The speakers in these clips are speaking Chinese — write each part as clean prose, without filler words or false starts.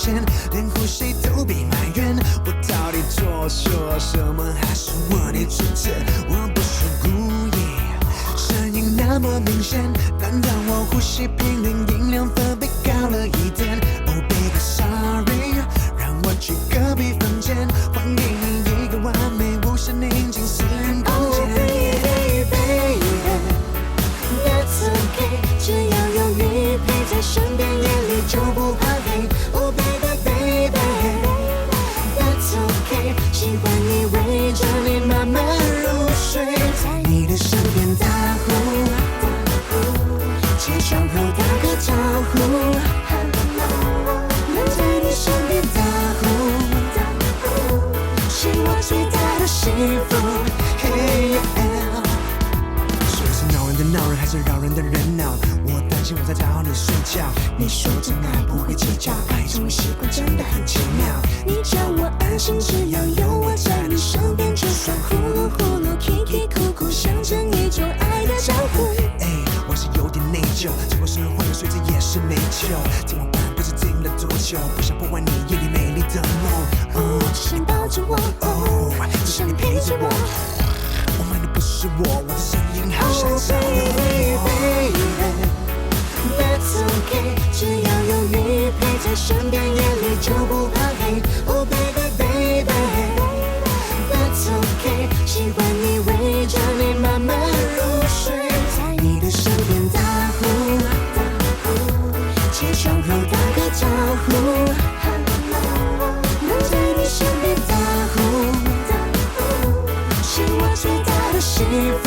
前，连呼吸都比埋怨。我到底做错什么，还是我的主见？我不是故意，声音那么明显，难道我呼吸频率音量分贝高了一点？Oh baby sorry， 让我去隔壁房间，还给你一个完美无限宁静私人空间。Oh baby baby that's okay， 只要有你陪在身边，夜里就不怕黑。Oh baby baby that's okay， 喜欢你围着你慢慢入睡，在你的身边打呼，起床后打个招呼，能在你身边打呼，是我最大的幸福。Hey yeah， 说是闹人的闹人，还是扰人的人闹？我担心我在吵你睡觉。你说真爱不会计较，爱成为习惯真的很奇妙。你叫我安心，只要有我在你身边，就算呼噜呼噜、啼啼哭哭，象征一种爱的交互。我是有点内疚，结果社会的睡着也是没救。今晚半不知静了多久，不想破坏你夜里美丽的梦。只想抱着我，只想你陪着我。我爱的不是我的声音好像Oh 少了 baby that's okay， 只要有你陪在身边，夜里就不怕黑。Oh baby baby that's okay， 喜欢你围着你慢慢入睡，在你的身边打呼，起床后打个招呼，能在你身边打呼，是我最大的幸福。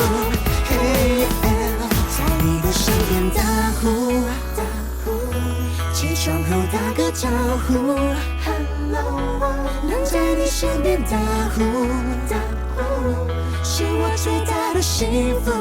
Hey yeah， 在你的身边打呼，起床后打个招呼，能在你身边打呼，是我最大的幸福。